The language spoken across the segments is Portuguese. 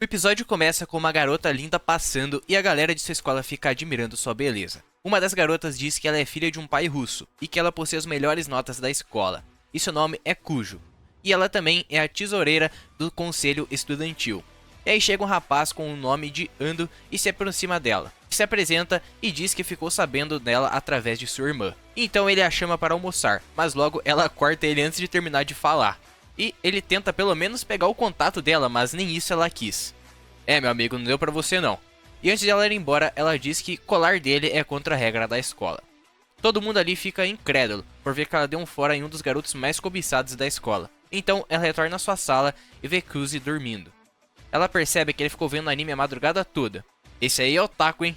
O episódio começa com uma garota linda passando e a galera de sua escola fica admirando sua beleza. Uma das garotas diz que ela é filha de um pai russo e que ela possui as melhores notas da escola, e seu nome é Cujo. E ela também é a tesoureira do conselho estudantil. E aí chega um rapaz com o nome de Ando e se aproxima dela. Se apresenta e diz que ficou sabendo dela através de sua irmã. Então ele a chama para almoçar, mas logo ela corta ele antes de terminar de falar. E ele tenta pelo menos pegar o contato dela, mas nem isso ela quis. Meu amigo, não deu pra você não. E antes de ela ir embora, ela diz que colar dele é contra a regra da escola. Todo mundo ali fica incrédulo por ver que ela deu um fora em um dos garotos mais cobiçados da escola. Então ela retorna à sua sala e vê Kuzi dormindo. Ela percebe que ele ficou vendo anime a madrugada toda. Esse aí é otaku, hein?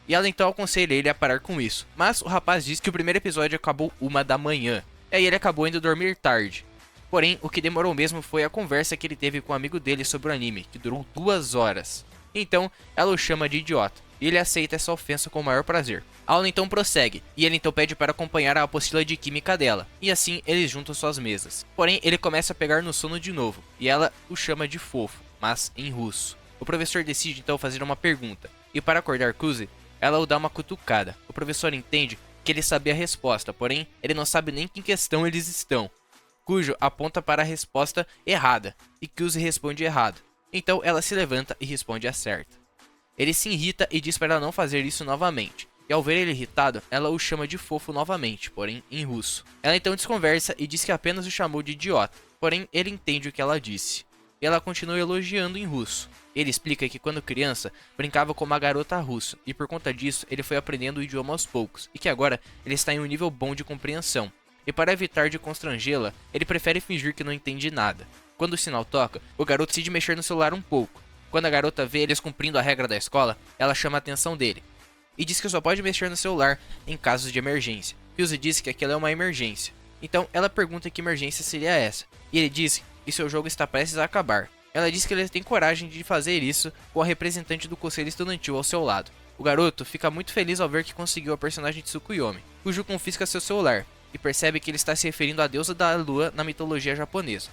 E ela então aconselha ele a parar com isso. Mas o rapaz diz que o primeiro episódio acabou 1 da manhã. E aí ele acabou indo dormir tarde. Porém, o que demorou mesmo foi a conversa que ele teve com um amigo dele sobre o anime, que durou 2 horas. Então, ela o chama de idiota, e ele aceita essa ofensa com o maior prazer. A aula então prossegue, e ele então pede para acompanhar a apostila de química dela, e assim eles juntam suas mesas. Porém, ele começa a pegar no sono de novo, e ela o chama de fofo, mas em russo. O professor decide então fazer uma pergunta, e para acordar Kuzi, ela o dá uma cutucada. O professor entende que ele sabia a resposta, porém, ele não sabe nem em que questão eles estão. Cujo aponta para a resposta errada, e Kuzi responde errado. Então ela se levanta e responde a certa. Ele se irrita e diz para ela não fazer isso novamente. E ao ver ele irritado, ela o chama de fofo novamente, porém em russo. Ela então desconversa e diz que apenas o chamou de idiota, porém ele entende o que ela disse. E ela continua elogiando em russo. Ele explica que quando criança, brincava com uma garota russa, e por conta disso ele foi aprendendo o idioma aos poucos, e que agora ele está em um nível bom de compreensão. E para evitar de constrangê-la, ele prefere fingir que não entende nada. Quando o sinal toca, o garoto decide mexer no celular um pouco. Quando a garota vê eles cumprindo a regra da escola, ela chama a atenção dele. E diz que só pode mexer no celular em casos de emergência. Kyuzi diz que aquilo é uma emergência. Então ela pergunta que emergência seria essa. E ele diz que seu jogo está prestes a acabar. Ela diz que ele tem coragem de fazer isso com a representante do conselho estudantil ao seu lado. O garoto fica muito feliz ao ver que conseguiu a personagem de Tsukuyomi, cujo confisca seu celular. E percebe que ele está se referindo à deusa da lua na mitologia japonesa.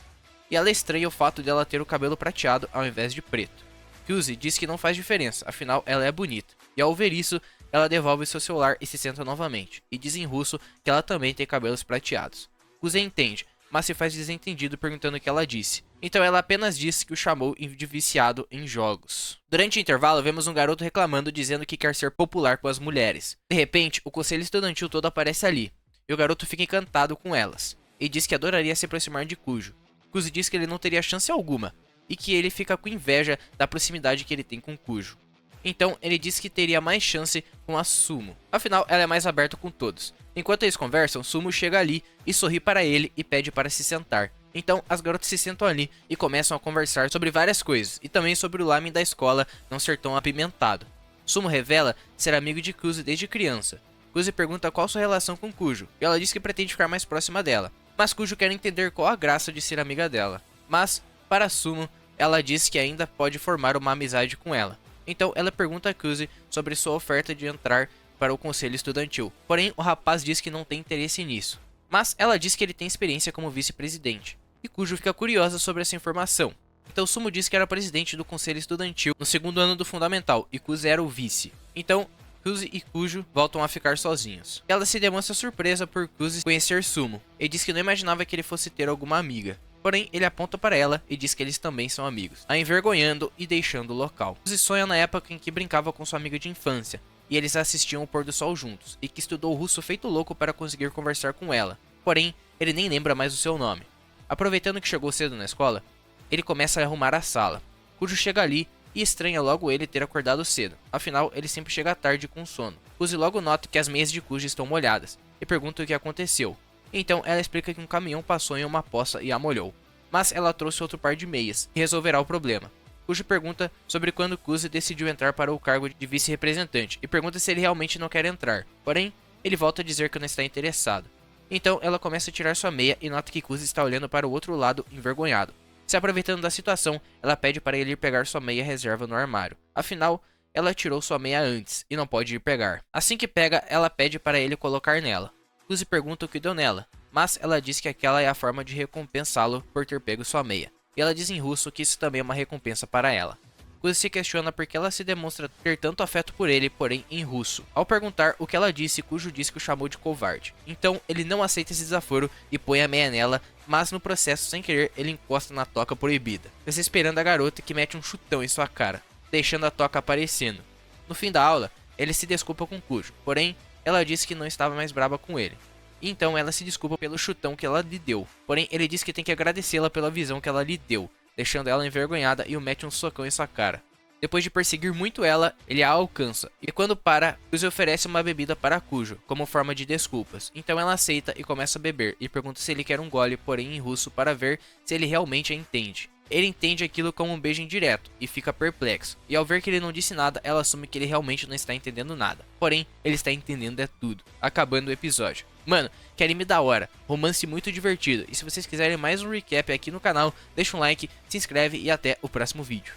E ela estranha o fato de ela ter o cabelo prateado ao invés de preto. Kyuzi diz que não faz diferença, afinal ela é bonita. E ao ver isso, ela devolve seu celular e se senta novamente. E diz em russo que ela também tem cabelos prateados. Kuzi entende, mas se faz desentendido perguntando o que ela disse. Então ela apenas disse que o chamou de viciado em jogos. Durante o intervalo, vemos um garoto reclamando dizendo que quer ser popular com as mulheres. De repente, o conselho estudantil todo aparece ali. E o garoto fica encantado com elas, e diz que adoraria se aproximar de Kujo. Kuzi diz que ele não teria chance alguma, e que ele fica com inveja da proximidade que ele tem com Kujo. Então ele diz que teria mais chance com a Sumo, afinal ela é mais aberta com todos. Enquanto eles conversam, Sumo chega ali e sorri para ele e pede para se sentar. Então as garotas se sentam ali e começam a conversar sobre várias coisas, e também sobre o lamen da escola não ser tão apimentado. Sumo revela ser amigo de Kuzi desde criança. Kuzi pergunta qual sua relação com Kujo, e ela diz que pretende ficar mais próxima dela. Mas Kujo quer entender qual a graça de ser amiga dela. Mas, para Sumo, ela diz que ainda pode formar uma amizade com ela. Então ela pergunta a Kuzi sobre sua oferta de entrar para o conselho estudantil. Porém, o rapaz diz que não tem interesse nisso. Mas ela diz que ele tem experiência como vice-presidente. E Kujo fica curiosa sobre essa informação. Então Sumo diz que era presidente do conselho estudantil no 2º ano do fundamental, e Kuzi era o vice. Então Kuzi e Kujo voltam a ficar sozinhos. Ela se demonstra surpresa por Kuzi conhecer Sumo, e diz que não imaginava que ele fosse ter alguma amiga. Porém, ele aponta para ela e diz que eles também são amigos, a envergonhando e deixando o local. Kuzi sonha na época em que brincava com sua amiga de infância, e eles assistiam o pôr do sol juntos, e que estudou russo feito louco para conseguir conversar com ela. Porém, ele nem lembra mais o seu nome. Aproveitando que chegou cedo na escola, ele começa a arrumar a sala. Kujo chega ali e estranha logo ele ter acordado cedo, afinal ele sempre chega tarde com sono. Kuzi logo nota que as meias de Kujo estão molhadas, e pergunta o que aconteceu. Então ela explica que um caminhão passou em uma poça e a molhou, mas ela trouxe outro par de meias, e resolverá o problema. Kujo pergunta sobre quando Kuzi decidiu entrar para o cargo de vice-representante, e pergunta se ele realmente não quer entrar, porém ele volta a dizer que não está interessado. Então ela começa a tirar sua meia e nota que Kuzi está olhando para o outro lado envergonhado. Se aproveitando da situação, ela pede para ele ir pegar sua meia reserva no armário. Afinal, ela tirou sua meia antes e não pode ir pegar. Assim que pega, ela pede para ele colocar nela. Kuzi pergunta o que deu nela, mas ela diz que aquela é a forma de recompensá-lo por ter pego sua meia. E ela diz em russo que isso também é uma recompensa para ela. Kuzi se questiona porque ela se demonstra ter tanto afeto por ele, porém em russo. Ao perguntar o que ela disse, Kujo diz que o chamou de covarde. Então ele não aceita esse desaforo e põe a meia nela, mas no processo, sem querer, ele encosta na toca proibida, desesperando a garota, que mete um chutão em sua cara, deixando a toca aparecendo. No fim da aula, ele se desculpa com Kujo, porém ela disse que não estava mais braba com ele. Então ela se desculpa pelo chutão que ela lhe deu, porém ele diz que tem que agradecê-la pela visão que ela lhe deu, deixando ela envergonhada e o mete um socão em sua cara. Depois de perseguir muito ela, ele a alcança, e quando para, Kuzi oferece uma bebida para Kujo, como forma de desculpas. Então ela aceita e começa a beber, e pergunta se ele quer um gole, porém em russo, para ver se ele realmente a entende. Ele entende aquilo como um beijo indireto, e fica perplexo, e ao ver que ele não disse nada, ela assume que ele realmente não está entendendo nada. Porém, ele está entendendo é tudo, acabando o episódio. Mano, que anime da hora, romance muito divertido, e se vocês quiserem mais um recap aqui no canal, deixa um like, se inscreve e até o próximo vídeo.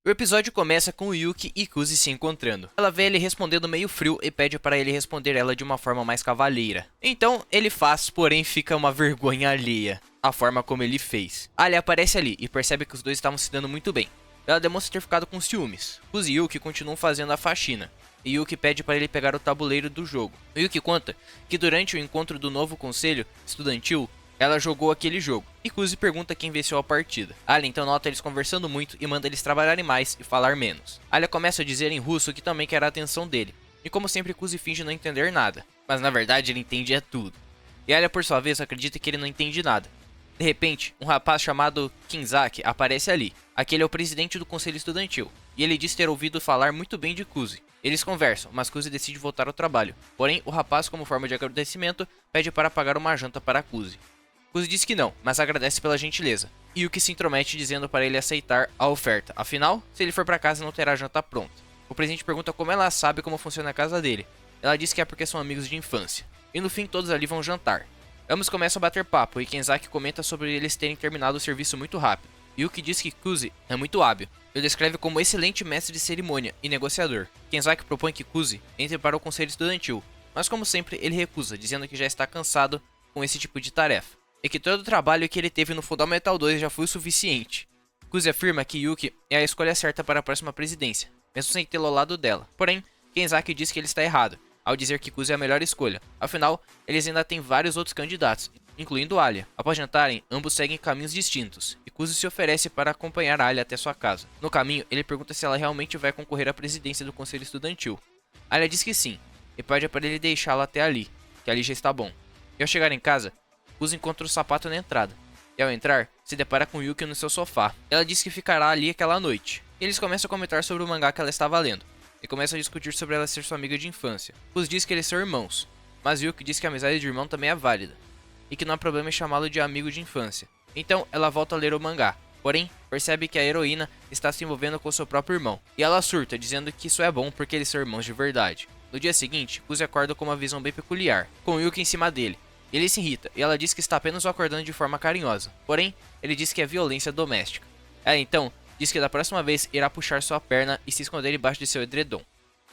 O episódio começa com o Yuki e Kuzi se encontrando. Ela vê ele respondendo meio frio e pede para ele responder ela de uma forma mais cavalheira. Então ele faz, porém fica uma vergonha alheia a forma como ele fez. Alia aparece ali e percebe que os dois estavam se dando muito bem. Ela demonstra ter ficado com ciúmes. Kuzi e Yuki continuam fazendo a faxina, e Yuki pede para ele pegar o tabuleiro do jogo. O Yuki conta que durante o encontro do novo conselho estudantil, ela jogou aquele jogo, e Kuzi pergunta quem venceu a partida. Alia então nota eles conversando muito e manda eles trabalharem mais e falar menos. Alia começa a dizer em russo que também quer a atenção dele, e como sempre Kuzi finge não entender nada, mas na verdade ele entende é tudo. E Alia por sua vez acredita que ele não entende nada. De repente, um rapaz chamado Kinzaki aparece ali. Aquele é o presidente do conselho estudantil, e ele diz ter ouvido falar muito bem de Kuzi. Eles conversam, mas Kuzi decide voltar ao trabalho. Porém, o rapaz, como forma de agradecimento, pede para pagar uma janta para Kuzi. Kuzi diz que não, mas agradece pela gentileza. E Yuki se intromete dizendo para ele aceitar a oferta. Afinal, se ele for para casa não terá janta pronta. O presidente pergunta como ela sabe como funciona a casa dele. Ela diz que é porque são amigos de infância. E no fim todos ali vão jantar. Ambos começam a bater papo e Kenzaki comenta sobre eles terem terminado o serviço muito rápido. Yuki diz que Kuzi é muito hábil. Ele descreve como excelente mestre de cerimônia e negociador. Kenzaki propõe que Kuzi entre para o conselho estudantil, mas como sempre ele recusa, dizendo que já está cansado com esse tipo de tarefa, e que todo o trabalho que ele teve no Fundamental 2 já foi o suficiente. Kuzi afirma que Yuki é a escolha certa para a próxima presidência, mesmo sem tê-lo ao lado dela. Porém, Kenzaki diz que ele está errado, ao dizer que Kuzi é a melhor escolha. Afinal, eles ainda têm vários outros candidatos, incluindo Alia. Após jantarem, ambos seguem caminhos distintos, e Kuzi se oferece para acompanhar Alia até sua casa. No caminho, ele pergunta se ela realmente vai concorrer à presidência do conselho estudantil. Alia diz que sim, e pede para ele deixá-la até ali, que ali já está bom. E ao chegar em casa, Kuzi encontra o sapato na entrada, e ao entrar, se depara com Yuki no seu sofá. Ela diz que ficará ali aquela noite. Eles começam a comentar sobre o mangá que ela estava lendo, e começam a discutir sobre ela ser sua amiga de infância. Kuzi diz que eles são irmãos, mas Yuki diz que a amizade de irmão também é válida, e que não há problema em chamá-lo de amigo de infância. Então ela volta a ler o mangá, porém percebe que a heroína está se envolvendo com seu próprio irmão, e ela surta, dizendo que isso é bom porque eles são irmãos de verdade. No dia seguinte, Kuzi acorda com uma visão bem peculiar, com Yuki em cima dele. Ele se irrita, e ela diz que está apenas o acordando de forma carinhosa, porém, ele diz que é violência doméstica. Ela então diz que da próxima vez irá puxar sua perna e se esconder debaixo de seu edredom.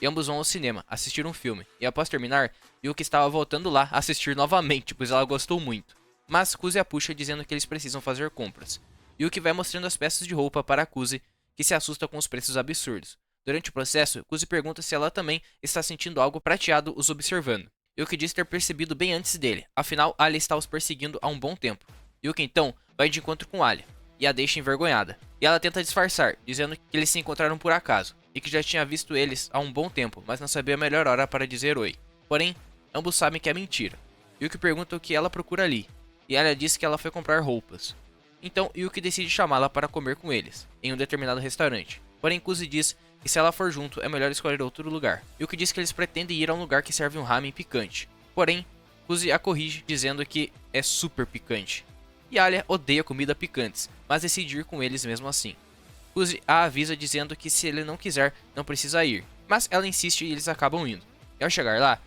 E ambos vão ao cinema, assistir um filme, e após terminar, Yuki estava voltando lá assistir novamente, pois ela gostou muito. Mas Kuzi a puxa dizendo que eles precisam fazer compras. Yuki vai mostrando as peças de roupa para Kuzi, que se assusta com os preços absurdos. Durante o processo, Kuzi pergunta se ela também está sentindo algo prateado os observando. Yuki diz ter percebido bem antes dele, afinal Alia está os perseguindo há um bom tempo. Yuki então vai de encontro com Alia, e a deixa envergonhada. E ela tenta disfarçar, dizendo que eles se encontraram por acaso, e que já tinha visto eles há um bom tempo, mas não sabia a melhor hora para dizer oi. Porém, ambos sabem que é mentira. Yuki pergunta o que ela procura ali, e Alia diz que ela foi comprar roupas. Então Yuki decide chamá-la para comer com eles, em um determinado restaurante. Porém Kuzi diz que se ela for junto é melhor escolher outro lugar. Yuki diz que eles pretendem ir a um lugar que serve um ramen picante. Porém, Kuzi a corrige dizendo que é super picante. E Alia odeia comida picantes, mas decide ir com eles mesmo assim. Kuzi a avisa dizendo que se ele não quiser, não precisa ir. Mas ela insiste e eles acabam indo. E ao chegar lá,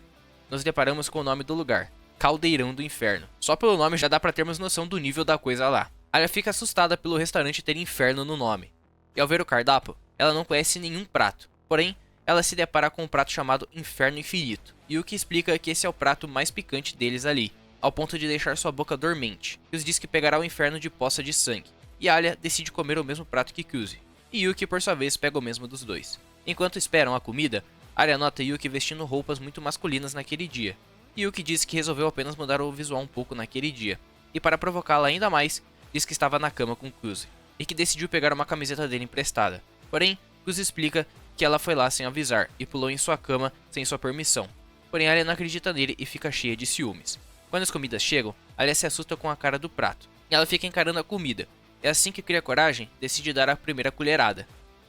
nos deparamos com o nome do lugar, Caldeirão do Inferno. Só pelo nome já dá pra termos noção do nível da coisa lá. Alia fica assustada pelo restaurante ter inferno no nome. E ao ver o cardápio, ela não conhece nenhum prato. Porém, ela se depara com um prato chamado Inferno Infinito. E o que explica que esse é o prato mais picante deles ali, ao ponto de deixar sua boca dormente. Kuzi diz que pegará o inferno de poça de sangue. E Alia decide comer o mesmo prato que Kuzi. e Yuki por sua vez pega o mesmo dos dois. Enquanto esperam a comida, Arya nota Yuki vestindo roupas muito masculinas naquele dia. Yuki diz que resolveu apenas mudar o visual um pouco naquele dia, e para provocá-la ainda mais, diz que estava na cama com Kuzi, e que decidiu pegar uma camiseta dele emprestada. Porém, Kuzi explica que ela foi lá sem avisar e pulou em sua cama sem sua permissão. Porém, Arya não acredita nele e fica cheia de ciúmes. Quando as comidas chegam, Arya se assusta com a cara do prato, e ela fica encarando a comida. É assim que cria coragem, decide dar a primeira colherada.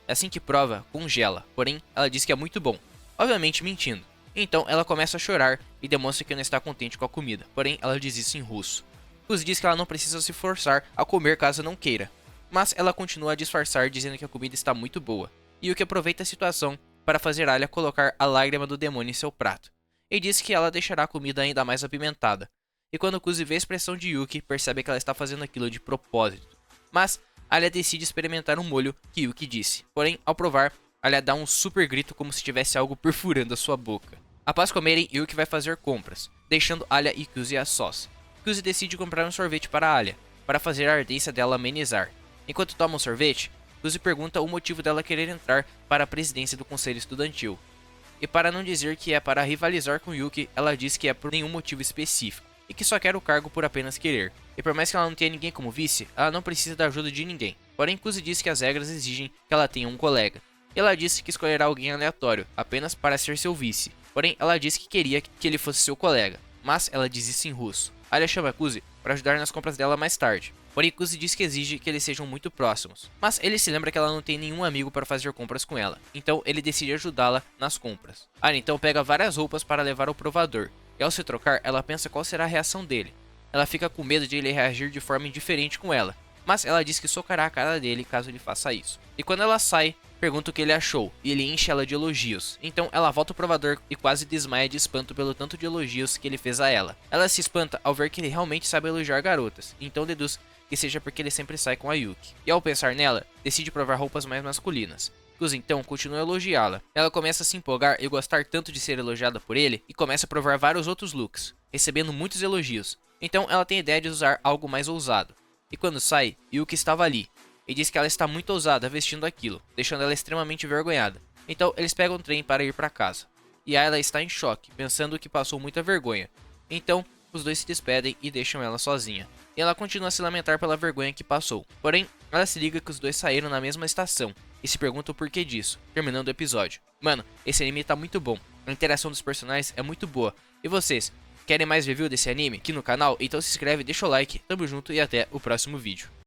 É assim que prova, congela, porém, ela diz que é muito bom, obviamente mentindo. Então, ela começa a chorar e demonstra que não está contente com a comida, porém, ela diz isso em russo. Kuzi diz que ela não precisa se forçar a comer caso não queira, mas ela continua a disfarçar dizendo que a comida está muito boa, e o que aproveita a situação para fazer Arya colocar a lágrima do demônio em seu prato, e diz que ela deixará a comida ainda mais apimentada. E quando Kuzi vê a expressão de Yuki, percebe que ela está fazendo aquilo de propósito. Mas Arya decide experimentar um molho que Yuki disse, porém, ao provar, Arya dá um super grito como se tivesse algo perfurando a sua boca. Após comerem, Yuki vai fazer compras, deixando Arya e Kuzi a sós. Kuzi decide comprar um sorvete para Arya, para fazer a ardência dela amenizar. Enquanto toma um sorvete, Kuzi pergunta o motivo dela querer entrar para a presidência do conselho estudantil. E para não dizer que é para rivalizar com Yuki, ela diz que é por nenhum motivo específico, e que só quer o cargo por apenas querer. E por mais que ela não tenha ninguém como vice, ela não precisa da ajuda de ninguém. Porém, Kuzi diz que as regras exigem que ela tenha um colega. E ela disse que escolherá alguém aleatório, apenas para ser seu vice. Porém, ela disse que queria que ele fosse seu colega, mas ela diz isso em russo. Arya chama Kuzi para ajudar nas compras dela mais tarde. Porém, Kuzi diz que exige que eles sejam muito próximos. Mas ele se lembra que ela não tem nenhum amigo para fazer compras com ela, então ele decide ajudá-la nas compras. Arya então pega várias roupas para levar ao provador, e ao se trocar, ela pensa qual será a reação dele. Ela fica com medo de ele reagir de forma indiferente com ela, mas ela diz que socará a cara dele caso ele faça isso. E quando ela sai, pergunta o que ele achou, e ele enche ela de elogios. Então ela volta ao provador e quase desmaia de espanto pelo tanto de elogios que ele fez a ela. Ela se espanta ao ver que ele realmente sabe elogiar garotas, então deduz que seja porque ele sempre sai com a Yuki. E ao pensar nela, decide provar roupas mais masculinas. Kuzi então continua a elogiá-la. Ela começa a se empolgar e gostar tanto de ser elogiada por ele, e começa a provar vários outros looks, recebendo muitos elogios. Então ela tem a ideia de usar algo mais ousado. E quando sai, Yuki estava ali, e diz que ela está muito ousada vestindo aquilo, deixando ela extremamente envergonhada. Então eles pegam um trem para ir para casa. E ela está em choque, pensando que passou muita vergonha. Então os dois se despedem e deixam ela sozinha. E ela continua a se lamentar pela vergonha que passou. Porém, ela se liga que os dois saíram na mesma estação e se pergunta o porquê disso, terminando o episódio. Mano, esse anime tá muito bom, a interação dos personagens é muito boa. E vocês, querem mais review desse anime aqui no canal? Então se inscreve, deixa o like, tamo junto e até o próximo vídeo.